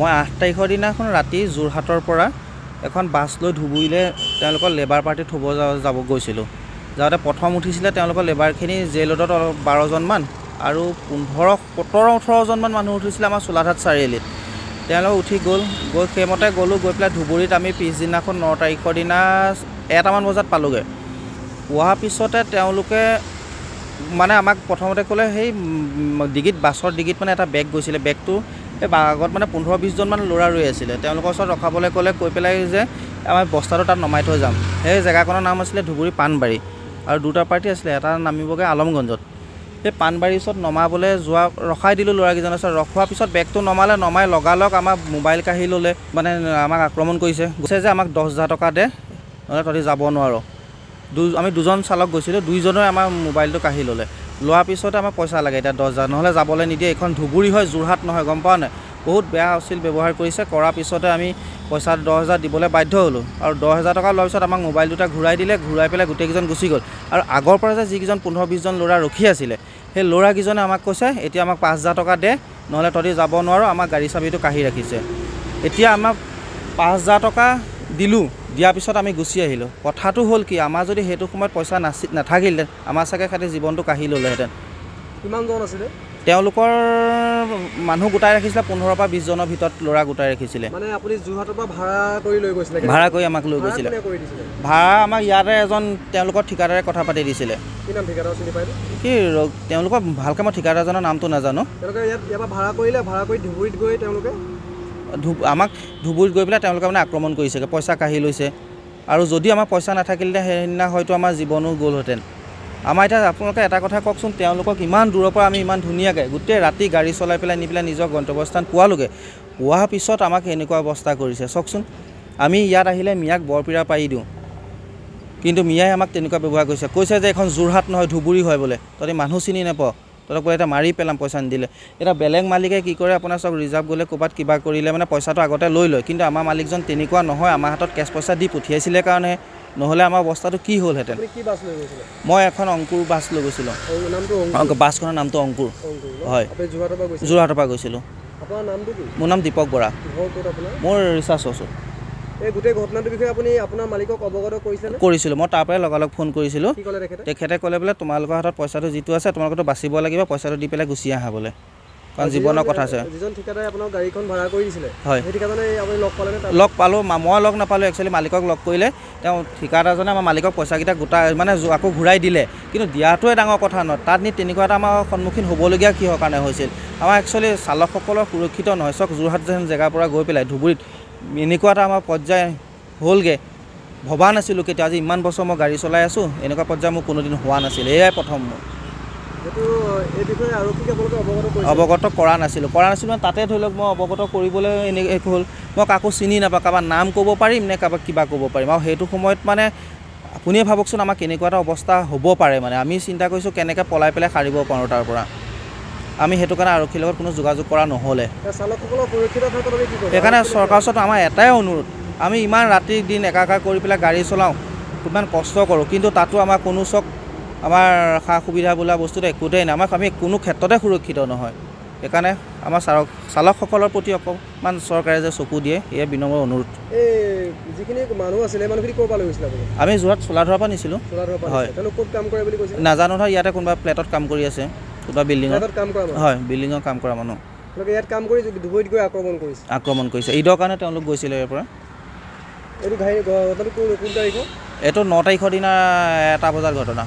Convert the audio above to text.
মই 8 তাৰিখৰ দিনাখন ৰাতি যোৰহাটৰ পৰা এখন বাছ লৈ ধুবুৰীলৈ তেওঁলোকৰ লেবাৰ পাৰ্টি থ'ব যাব গৈছিলোঁ। যাওঁতে প্ৰথম উঠিছিলে তেওঁলোকৰ লেবাৰখিনি জেইলডত 12জনমান আৰু 17-18জনমান মানুহ উঠিছিলে আমাৰ চোলাঘাট চাৰিআলিত। তেওঁলোক উঠি গ'ল, সেইমতে গ'লোঁ, গৈ পেলাই ধুবুৰীত আমি পিছদিনাখন 9 তাৰিখৰ দিনা 1টামান বজাত পালোঁগৈ। পোৱাৰ পিছতে তেওঁলোকে মানে আমাক প্ৰথমতে ক'লে সেই বাছৰ ডিগিত মানে এটা বেগ গৈছিলে, বেগটো এই আগত মানে 15-20জনমান ল'ৰা ৰৈ আছিলে। তেওঁলোকৰ ওচৰত ৰখাবলৈ ক'লে, কৈ পেলাই যে আমাৰ বস্তাটো তাত নমাই থৈ যাম। সেই জেগাখনৰ নাম আছিলে ধুবুৰী পাণবাৰী আৰু দুটা পাৰ্টি আছিলে, এটা নামিবগৈ আলমগঞ্জত। সেই পাণবাৰীৰ ওচৰত নমাবলৈ ৰখাই দিলোঁ ল'ৰাকেইজনৰ ওচৰত। ৰখোৱাৰ পিছত বেগটো নমাই লগালগ আমাৰ মোবাইল কাঢ়ি ল'লে, মানে আমাক আক্ৰমণ কৰিছে। কৈছে যে আমাক 10,000 টকা দে, নহ'লে তহঁতি যাব নোৱাৰ। আমি 2জন চালক গৈছিলোঁ, 2জনে আমাৰ মোবাইলটো কাঢ়ি ল'লে। লোৱাৰ পিছতে আমাক পইচা লাগে এতিয়া 10,000, নহ'লে যাবলৈ নিদিয়ে। এইখন ধুবুৰী হয়, যোৰহাট নহয়, গম পাৱ নাই? বহুত বেয়া অশ্লীল ব্যৱহাৰ কৰিছে। কৰাৰ পিছতে আমি পইচা 10,000 দিবলৈ বাধ্য হ'লোঁ আৰু 10,000 টকা লোৱাৰ পিছত আমাক মোবাইল দুটা ঘূৰাই দিলে। ঘূৰাই পেলাই গোটেইকেইজন গুচি গ'ল। আৰু আগৰ পৰা যে যিকেইজন 15-20জন ল'ৰা ৰখি আছিলে, সেই ল'ৰাকেইজনে আমাক কৈছে এতিয়া আমাক 5,000 টকা দে, নহ'লে তহঁতি যাব নোৱাৰ। আমাৰ গাড়ী চাবিটো কাঢ়ি ৰাখিছে। এতিয়া আমাক 5,000 টকা দিলোঁ, দিয়াৰ পিছত আমি গুচি আহিলোঁ। কথাটো হ'ল কি, আমাৰ যদি সেইটো সময়ত পইচা নাথাকিলে আমাৰ চাগে খালি জীৱনটো কাঢ়ি ল'লেহেঁতেন। কিমানজন আছিলে? তেওঁলোকৰ মানুহ গোটাই ৰাখিছিলে 15-20জনৰ ভিতৰত ল'ৰা গোটাই ৰাখিছিলে। মানে আপুনি যোৰহাটৰ পৰা ভাড়া কৰি লৈ গৈছিলে? ভাড়া কৰি আমাক লৈ গৈছিলে। ভাড়া আমাক ইয়াতে এজন তেওঁলোকৰ ঠিকাদাৰে কথা পাতি দিছিলে। কি নাম ঠিকাদাৰ, চিনি পায়নে? কি তেওঁলোকৰ ভালকৈ মই ঠিকাদাৰজনৰ নামটো নাজানো। তেওঁলোকে ইয়াৰ পৰা ভাড়া কৰিলে, ভাড়া কৰি ধুবুৰীত গৈ তেওঁলোকে আমাক ধুবুৰীত গৈ পেলাই তেওঁলোকে মানে আক্ৰমণ কৰিছেগৈ, পইচা কাঢ়ি লৈছে। আৰু যদি আমাৰ পইচা নাথাকিলে সেইদিনা হয়তো আমাৰ জীৱনো গ'লহেঁতেন। আমাৰ এতিয়া আপোনালোকে এটা কথা কওকচোন, তেওঁলোকক ইমান দূৰৰ পৰা আমি ইমান ধুনীয়াকৈ গোটেই ৰাতি গাড়ী চলাই পেলাই নি পেলাই নিজৰ গন্তব্যস্থান পোৱালোগৈ, পোৱাৰ পিছত আমাক এনেকুৱা অৱস্থা কৰিছে চাওকচোন। আমি ইয়াত আহিলে মিয়াক বৰপীৰা পাৰি দিওঁ, কিন্তু মিয়াই আমাক তেনেকুৱা ব্যৱহাৰ কৰিছে। কৈছে যে এখন যোৰহাট নহয় ধুবুৰী হয় বোলে, তহঁতি মানুহ চিনি নাপাৱ, তহঁতক বোলে এতিয়া মাৰি পেলাম পইচা নিদিলে। এতিয়া বেলেগ মালিকে কি কৰে, আপোনাৰ চব ৰিজাৰ্ভ গ'লে ক'ৰবাত কিবা কৰিলে মানে পইচাটো আগতে লৈ লয়। কিন্তু আমাৰ মালিকজন তেনেকুৱা নহয়, আমাৰ হাতত কেছ পইচা দি পঠিয়াইছিলে কাৰণেহে, নহ'লে আমাৰ অৱস্থাটো কি হ'লহেঁতেন। মই এখন অংকুৰ বাছ লৈ গৈছিলোঁ। বাছখনৰ নামটো অংকুৰ হয়, যোৰহাটৰ পৰা গৈছিলোঁ। মোৰ নাম দীপক বৰা। মোৰ ৰিচাৰ্জ আছোঁ। এই গোটেই ঘটনাটোৰ বিষয়ে আপুনি আপোনাৰ মালিকক অৱগত কৰিছিলোঁ। মই তাৰ পৰাই লগালগ ফোন কৰিছিলোঁ। তেখেতে ক'লে বোলে তোমালোকৰ হাতত পইচাটো যিটো আছে তোমালোকৰতো বাচিব লাগিব, পইচাটো দি পেলাই গুচি আহা বোলে, কাৰণ জীৱনৰ কথা আছে। যিজন ঠিকাদাৰে আপোনাক গাড়ীখন ভাড়া কৰি দিছিলে, হয়, সেই ঠিকাদাৰে আপুনি লগ পালে? লগ পালোঁ, মই লগ নাপালোঁ, একচুৱেলি মালিকক লগ কৰিলে। তেওঁ ঠিকাদাৰজনে আমাৰ মালিকক পইচাকেইটা মানে আকৌ ঘূৰাই দিলে, কিন্তু দিয়াটোৱে ডাঙৰ কথা নহয়। তাত নি তেনেকুৱা এটা আমাৰ সন্মুখীন হ'বলগীয়া কিহৰ কাৰণে হৈছিল? আমাৰ একচুৱেলি চালকসকলৰ সুৰক্ষিত নহয়। চাওক, যোৰহাট যেন জেগাৰ পৰা গৈ পেলাই ধুবুৰীত এনেকুৱা এটা আমাৰ পৰ্যায় হ'লগৈ, ভবা নাছিলোঁ কেতিয়া। আজি ইমান বছৰ মই গাড়ী চলাই আছোঁ, এনেকুৱা পৰ্যায় মোৰ কোনোদিন হোৱা নাছিল। এয়াই প্ৰথম মোৰ। অৱগত কৰা নাছিলোঁ মানে তাতে ধৰি লওক মই অৱগত কৰিবলৈ এনেকৈ হ'ল। মই কাকো চিনি নাপাওঁ, কাৰোবাৰ নাম ক'ব পাৰিম নে কাৰোবাক কিবা ক'ব পাৰিম। আৰু সেইটো সময়ত মানে আপুনিয়ে ভাবকচোন আমাৰ কেনেকুৱা এটা অৱস্থা হ'ব পাৰে। মানে আমি চিন্তা কৰিছোঁ কেনেকৈ পলাই পেলাই সাৰিব পাৰোঁ তাৰ পৰা। আমি সেইটো কাৰণে আৰক্ষীৰ লগত কোনো যোগাযোগ কৰা নহ'লে। সেইকাৰণে চৰকাৰৰ ওচৰত আমাৰ এটাই অনুৰোধ, আমি ইমান ৰাতি দিন একাকাৰ কৰি পেলাই গাড়ী চলাওঁ, ইমান কষ্ট কৰোঁ, কিন্তু তাতো আমাৰ কোনো আমাৰ সা সুবিধা বোলা বস্তুটো একোতেই নাই। আমি কোনো ক্ষেত্ৰতে সুৰক্ষিত নহয়। সেইকাৰণে আমাৰ চালকসকলৰ প্ৰতি অকণমান চৰকাৰে যে চকু দিয়ে, এয়া বিনম্ৰ অনুৰোধ। যিখিনি মানুহ আছিলে, মানুহখিনি ক'ৰ পৰা লৈ গৈছিলে? আমি যোৰহাট চোলাধৰাৰ পৰা নিছিলোঁ। হয়, ক'ত কাম কৰে বুলি কৈছে? নাজানো নহয়, ইয়াতে কোনোবা ফ্লেটত কাম কৰি আছে, কোনোবা বিল্ডিঙত কাম কৰা। হয়, বিল্ডিঙৰ কাম কৰা মানুহ। ইয়াত কাম কৰি ধুবুৰীত গৈ আক্ৰমণ কৰিছে। ঈদৰ কাৰণে তেওঁলোক গৈছিলে ইয়াৰ পৰা। এইটো কোন তাৰিখৰ? এইটো 9 তাৰিখৰ দিনা 1টা বজাৰ ঘটনা।